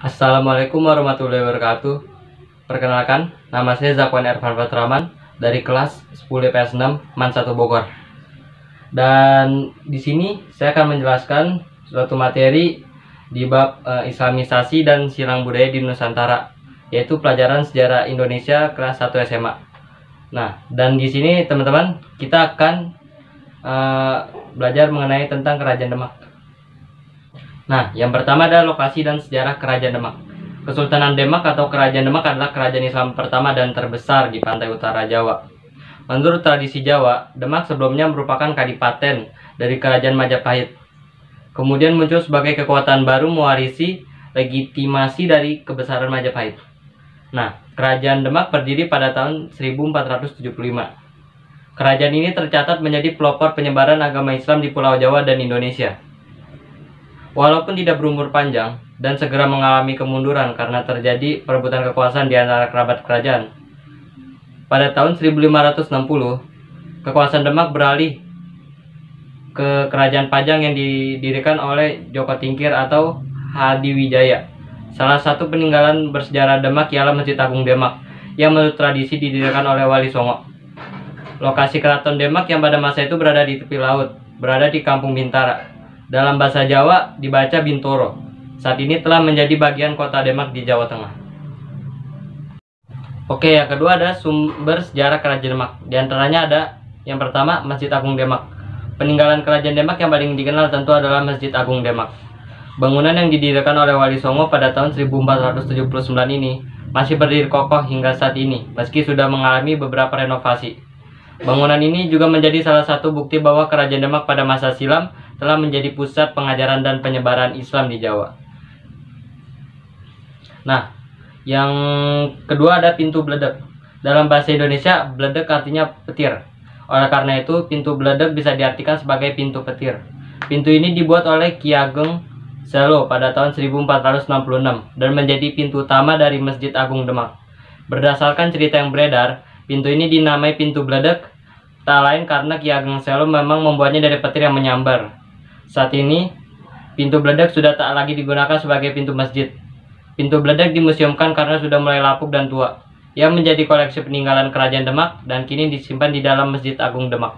Assalamualaikum warahmatullahi wabarakatuh. Perkenalkan, nama saya Zakwan Ervan Fatraman dari kelas 10 IPS 6 MAN 1 Bogor. Dan di sini saya akan menjelaskan suatu materi di bab Islamisasi dan silang budaya di Nusantara, yaitu pelajaran sejarah Indonesia kelas 1 SMA. Nah, dan di sini teman-teman kita akan belajar mengenai tentang Kerajaan Demak. Nah, yang pertama adalah lokasi dan sejarah Kerajaan Demak. Kesultanan Demak atau Kerajaan Demak adalah kerajaan Islam pertama dan terbesar di pantai utara Jawa. Menurut tradisi Jawa, Demak sebelumnya merupakan kadipaten dari Kerajaan Majapahit. Kemudian muncul sebagai kekuatan baru mewarisi legitimasi dari kebesaran Majapahit. Nah, Kerajaan Demak berdiri pada tahun 1475. Kerajaan ini tercatat menjadi pelopor penyebaran agama Islam di Pulau Jawa dan Indonesia. Walaupun tidak berumur panjang dan segera mengalami kemunduran karena terjadi perebutan kekuasaan di antara kerabat kerajaan, pada tahun 1560, kekuasaan Demak beralih ke Kerajaan Pajang yang didirikan oleh Joko Tingkir atau Hadiwijaya. Salah satu peninggalan bersejarah Demak ialah Masjid Agung Demak, yang menurut tradisi didirikan oleh Wali Songo. Lokasi keraton Demak yang pada masa itu berada di tepi laut, berada di Kampung Bintara. Dalam bahasa Jawa dibaca Bintoro. Saat ini telah menjadi bagian kota Demak di Jawa Tengah. Oke, yang kedua ada sumber sejarah Kerajaan Demak. Di antaranya ada yang pertama Masjid Agung Demak. Peninggalan Kerajaan Demak yang paling dikenal tentu adalah Masjid Agung Demak. Bangunan yang didirikan oleh Wali Songo pada tahun 1479 ini masih berdiri kokoh hingga saat ini, meski sudah mengalami beberapa renovasi. Bangunan ini juga menjadi salah satu bukti bahwa Kerajaan Demak pada masa silam telah menjadi pusat pengajaran dan penyebaran Islam di Jawa. Nah, yang kedua ada pintu bledek. Dalam bahasa Indonesia, bledek artinya petir. Oleh karena itu, pintu bledek bisa diartikan sebagai pintu petir. Pintu ini dibuat oleh Ki Ageng Selo pada tahun 1466 dan menjadi pintu utama dari Masjid Agung Demak. Berdasarkan cerita yang beredar, pintu ini dinamai pintu bledek tak lain karena Ki Ageng Selo memang membuatnya dari petir yang menyambar. Saat ini, pintu bledek sudah tak lagi digunakan sebagai pintu masjid. Pintu bledek dimuseumkan karena sudah mulai lapuk dan tua. Ia menjadi koleksi peninggalan Kerajaan Demak dan kini disimpan di dalam Masjid Agung Demak.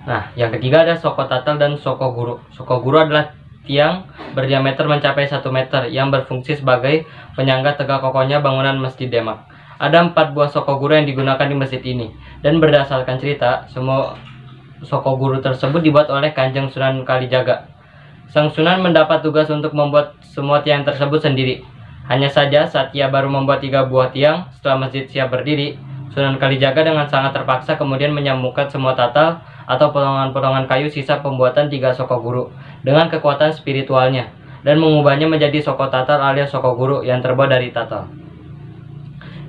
Nah, yang ketiga ada Soko Tatal dan Soko Guru. Soko Guru adalah tiang berdiameter mencapai 1 meter yang berfungsi sebagai penyangga tegak kokohnya bangunan Masjid Demak. Ada 4 buah Soko Guru yang digunakan di masjid ini, dan berdasarkan cerita, semua Soko Guru tersebut dibuat oleh Kanjeng Sunan Kalijaga. Sang Sunan mendapat tugas untuk membuat semua tiang tersebut sendiri. Hanya saja saat ia baru membuat 3 buah tiang setelah masjid siap berdiri, Sunan Kalijaga dengan sangat terpaksa kemudian menyambungkan semua tatal atau potongan-potongan kayu sisa pembuatan 3 Soko Guru dengan kekuatan spiritualnya dan mengubahnya menjadi Soko Tatal alias Soko Guru yang terbuat dari tatal.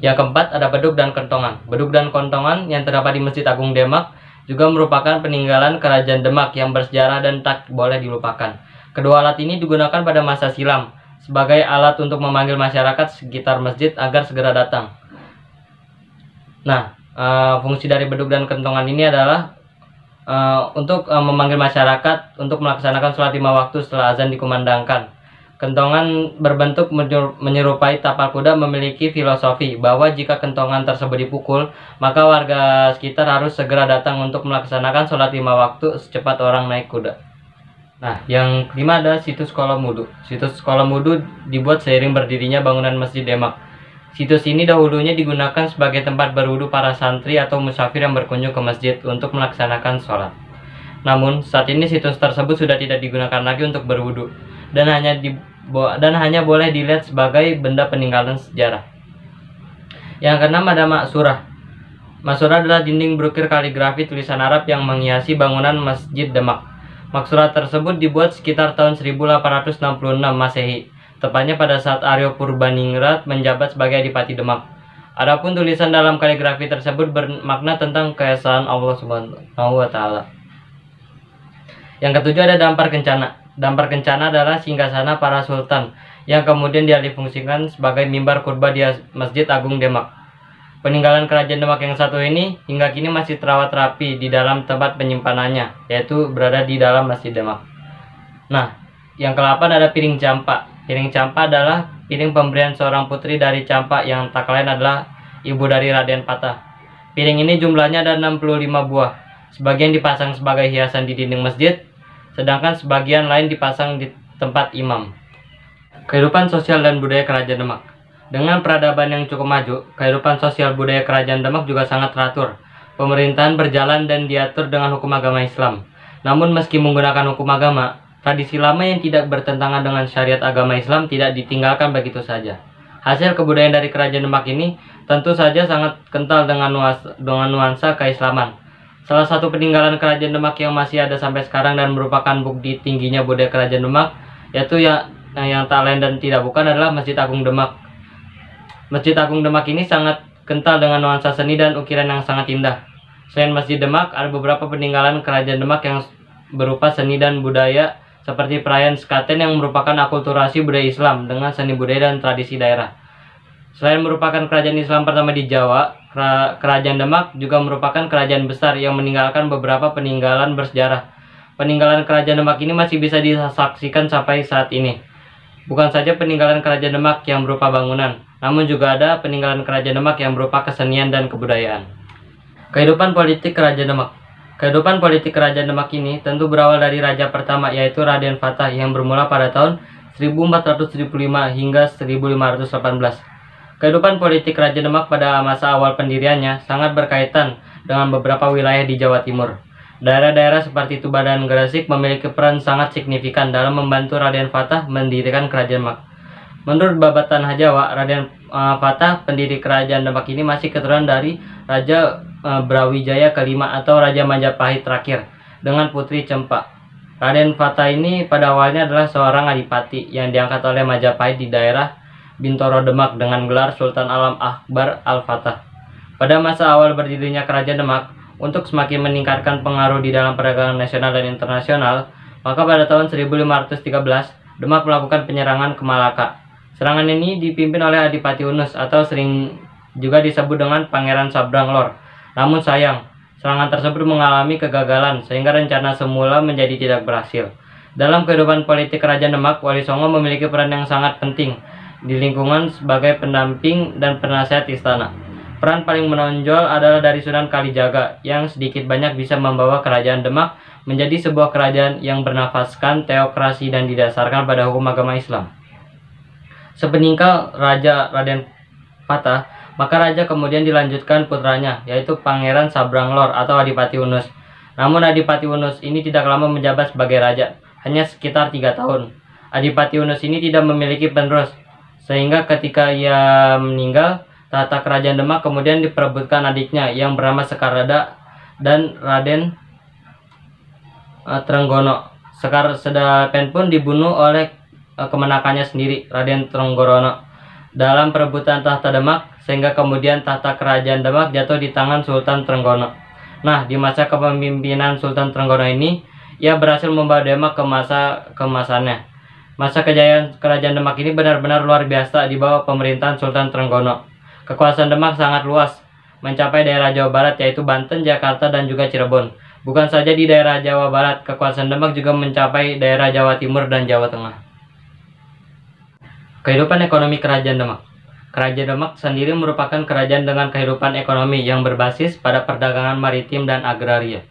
Yang keempat ada beduk dan kentongan. Beduk dan kentongan yang terdapat di Masjid Agung Demak juga merupakan peninggalan Kerajaan Demak yang bersejarah dan tak boleh dilupakan. Kedua alat ini digunakan pada masa silam sebagai alat untuk memanggil masyarakat sekitar masjid agar segera datang. Nah, fungsi dari beduk dan kentongan ini adalah untuk memanggil masyarakat untuk melaksanakan sholat 5 waktu setelah azan dikumandangkan. Kentongan berbentuk menyerupai tapal kuda memiliki filosofi bahwa jika kentongan tersebut dipukul, maka warga sekitar harus segera datang untuk melaksanakan sholat 5 waktu secepat orang naik kuda. Nah, yang kelima ada situs kolam wudhu. Situs kolam wudhu dibuat seiring berdirinya bangunan Masjid Demak. Situs ini dahulunya digunakan sebagai tempat berwudhu para santri atau musafir yang berkunjung ke masjid untuk melaksanakan sholat. Namun, saat ini situs tersebut sudah tidak digunakan lagi untuk berwudhu dan hanya boleh dilihat sebagai benda peninggalan sejarah. Yang keenam ada Maksurah. Maksurah adalah dinding berukir kaligrafi tulisan Arab yang menghiasi bangunan Masjid Demak. Maksurah tersebut dibuat sekitar tahun 1866 Masehi, tepatnya pada saat Aryo Purbaningrat menjabat sebagai Adipati Demak. Adapun tulisan dalam kaligrafi tersebut bermakna tentang keesaan Allah Subhanahu wa Ta'ala. Yang ketujuh ada Dampar Kencana. Dampar Kencana adalah singgasana para sultan yang kemudian dialihfungsikan sebagai mimbar khutbah di Masjid Agung Demak. Peninggalan Kerajaan Demak yang satu ini hingga kini masih terawat rapi di dalam tempat penyimpanannya, yaitu berada di dalam Masjid Demak. Nah, Yang ke-8 ada piring campak. Piring campak adalah piring pemberian seorang putri dari Campak yang tak lain adalah ibu dari Raden Fatah. Piring ini jumlahnya ada 65 buah. Sebagian dipasang sebagai hiasan di dinding masjid, sedangkan sebagian lain dipasang di tempat imam. Kehidupan sosial dan budaya Kerajaan Demak. Dengan peradaban yang cukup maju, kehidupan sosial budaya Kerajaan Demak juga sangat teratur. Pemerintahan berjalan dan diatur dengan hukum agama Islam. Namun meski menggunakan hukum agama, tradisi lama yang tidak bertentangan dengan syariat agama Islam tidak ditinggalkan begitu saja. Hasil kebudayaan dari Kerajaan Demak ini tentu saja sangat kental dengan nuansa keislaman. Salah satu peninggalan Kerajaan Demak yang masih ada sampai sekarang dan merupakan bukti tingginya budaya Kerajaan Demak, yaitu yang tak lain dan tidak bukan adalah Masjid Agung Demak. Masjid Agung Demak ini sangat kental dengan nuansa seni dan ukiran yang sangat indah. Selain Masjid Demak, ada beberapa peninggalan Kerajaan Demak yang berupa seni dan budaya seperti perayaan Sekaten yang merupakan akulturasi budaya Islam dengan seni budaya dan tradisi daerah. Selain merupakan kerajaan Islam pertama di Jawa, Kerajaan Demak juga merupakan kerajaan besar yang meninggalkan beberapa peninggalan bersejarah. Peninggalan Kerajaan Demak ini masih bisa disaksikan sampai saat ini. Bukan saja peninggalan Kerajaan Demak yang berupa bangunan, namun juga ada peninggalan Kerajaan Demak yang berupa kesenian dan kebudayaan. Kehidupan politik Kerajaan Demak. Kehidupan politik Kerajaan Demak ini tentu berawal dari raja pertama, yaitu Raden Fatah, yang bermula pada tahun 1475 hingga 1518. Kehidupan politik Kerajaan Demak pada masa awal pendiriannya sangat berkaitan dengan beberapa wilayah di Jawa Timur. Daerah-daerah seperti Tuban dan Gresik memiliki peran sangat signifikan dalam membantu Raden Fatah mendirikan Kerajaan Demak. Menurut Babat Tanah Jawa, Raden Fatah, pendiri Kerajaan Demak ini masih keturunan dari Raja Brawijaya kelima atau Raja Majapahit terakhir dengan Putri Cempa. Raden Fatah ini pada awalnya adalah seorang adipati yang diangkat oleh Majapahit di daerah Bintoro Demak dengan gelar Sultan Alam Akbar Al-Fatah. Pada masa awal berdirinya Kerajaan Demak, untuk semakin meningkatkan pengaruh di dalam perdagangan nasional dan internasional, maka pada tahun 1513 Demak melakukan penyerangan ke Malaka. Serangan ini dipimpin oleh Adipati Unus atau sering juga disebut dengan Pangeran Sabranglor. Namun sayang, serangan tersebut mengalami kegagalan sehingga rencana semula menjadi tidak berhasil. Dalam kehidupan politik Kerajaan Demak, Wali Songo memiliki peran yang sangat penting di lingkungan sebagai pendamping dan penasihat istana. Peran paling menonjol adalah dari Sunan Kalijaga yang sedikit banyak bisa membawa Kerajaan Demak menjadi sebuah kerajaan yang bernafaskan teokrasi dan didasarkan pada hukum agama Islam. Sepeninggal Raja Raden Fatah, maka raja kemudian dilanjutkan putranya, yaitu Pangeran Sabranglor atau Adipati Unus. Namun Adipati Unus ini tidak lama menjabat sebagai raja, hanya sekitar 3 tahun. Adipati Unus ini tidak memiliki penerus, sehingga ketika ia meninggal, tahta Kerajaan Demak kemudian diperebutkan adiknya yang bernama Sekarada dan Raden Trenggono. Sekar Sedapen pun dibunuh oleh kemenakannya sendiri, Raden Trenggorono, dalam perebutan tahta Demak, sehingga kemudian tahta Kerajaan Demak jatuh di tangan Sultan Trenggono. Nah, di masa kepemimpinan Sultan Trenggono ini, ia berhasil membawa Demak ke masa keemasannya. Masa kejayaan Kerajaan Demak ini benar-benar luar biasa di bawah pemerintahan Sultan Trenggono. Kekuasaan Demak sangat luas, mencapai daerah Jawa Barat yaitu Banten, Jakarta, dan juga Cirebon. Bukan saja di daerah Jawa Barat, kekuasaan Demak juga mencapai daerah Jawa Timur dan Jawa Tengah. Kehidupan ekonomi Kerajaan Demak. Kerajaan Demak sendiri merupakan kerajaan dengan kehidupan ekonomi yang berbasis pada perdagangan maritim dan agraria.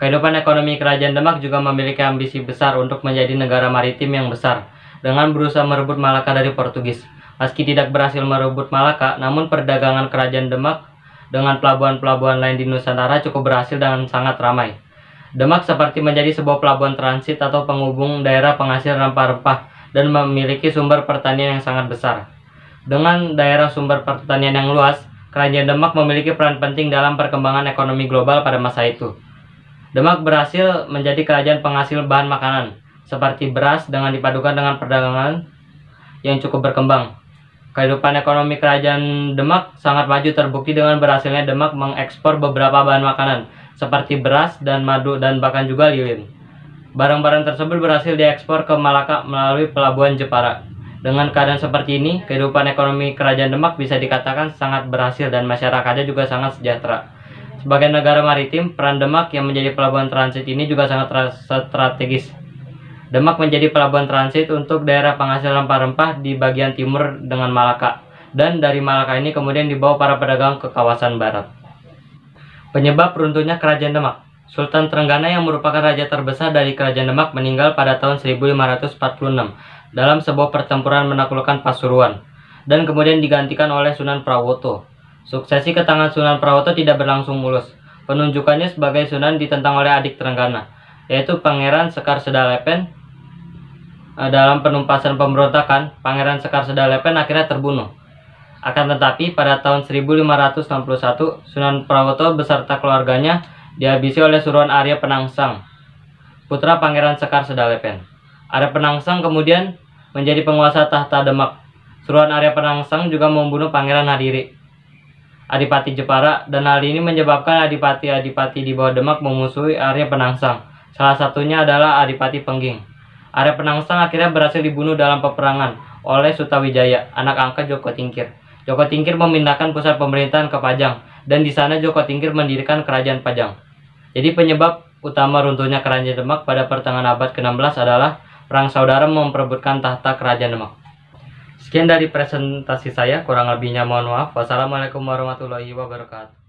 Kehidupan ekonomi Kerajaan Demak juga memiliki ambisi besar untuk menjadi negara maritim yang besar, dengan berusaha merebut Malaka dari Portugis. Meski tidak berhasil merebut Malaka, namun perdagangan Kerajaan Demak dengan pelabuhan-pelabuhan lain di Nusantara cukup berhasil dan sangat ramai. Demak seperti menjadi sebuah pelabuhan transit atau penghubung daerah penghasil rempah-rempah dan memiliki sumber pertanian yang sangat besar. Dengan daerah sumber pertanian yang luas, Kerajaan Demak memiliki peran penting dalam perkembangan ekonomi global pada masa itu. Demak berhasil menjadi kerajaan penghasil bahan makanan, seperti beras dengan dipadukan dengan perdagangan yang cukup berkembang. Kehidupan ekonomi Kerajaan Demak sangat maju terbukti dengan berhasilnya Demak mengekspor beberapa bahan makanan, seperti beras dan madu dan bahkan juga lilin. Barang-barang tersebut berhasil diekspor ke Malaka melalui pelabuhan Jepara. Dengan keadaan seperti ini, kehidupan ekonomi Kerajaan Demak bisa dikatakan sangat berhasil dan masyarakatnya juga sangat sejahtera. Sebagai negara maritim, peran Demak yang menjadi pelabuhan transit ini juga sangat strategis. Demak menjadi pelabuhan transit untuk daerah penghasil rempah-rempah di bagian timur dengan Malaka. Dan dari Malaka ini kemudian dibawa para pedagang ke kawasan barat. Penyebab runtuhnya Kerajaan Demak. Sultan Trenggana yang merupakan raja terbesar dari Kerajaan Demak meninggal pada tahun 1546 dalam sebuah pertempuran menaklukkan Pasuruan dan kemudian digantikan oleh Sunan Prawoto. Suksesi ke tangan Sunan Prawoto tidak berlangsung mulus. Penunjukannya sebagai Sunan ditentang oleh adik Trenggana, yaitu Pangeran Sekar Sedalepen. Dalam penumpasan pemberontakan, Pangeran Sekar Sedalepen akhirnya terbunuh. Akan tetapi, pada tahun 1561, Sunan Prawoto beserta keluarganya dihabisi oleh Suruhan Arya Penangsang, putra Pangeran Sekar Sedalepen. Arya Penangsang kemudian menjadi penguasa tahta Demak. Suruhan Arya Penangsang juga membunuh Pangeran Hadiri, Adipati Jepara, dan hal ini menyebabkan adipati-adipati di bawah Demak memusuhi Arya Penangsang. Salah satunya adalah Adipati Pengging. Arya Penangsang akhirnya berhasil dibunuh dalam peperangan oleh Sutawijaya, anak angkat Joko Tingkir. Joko Tingkir memindahkan pusat pemerintahan ke Pajang, dan di sana Joko Tingkir mendirikan Kerajaan Pajang. Jadi penyebab utama runtuhnya Kerajaan Demak pada pertengahan abad ke-16 adalah perang saudara memperebutkan tahta Kerajaan Demak. Sekian dari presentasi saya, kurang lebihnya mohon maaf. Wassalamualaikum warahmatullahi wabarakatuh.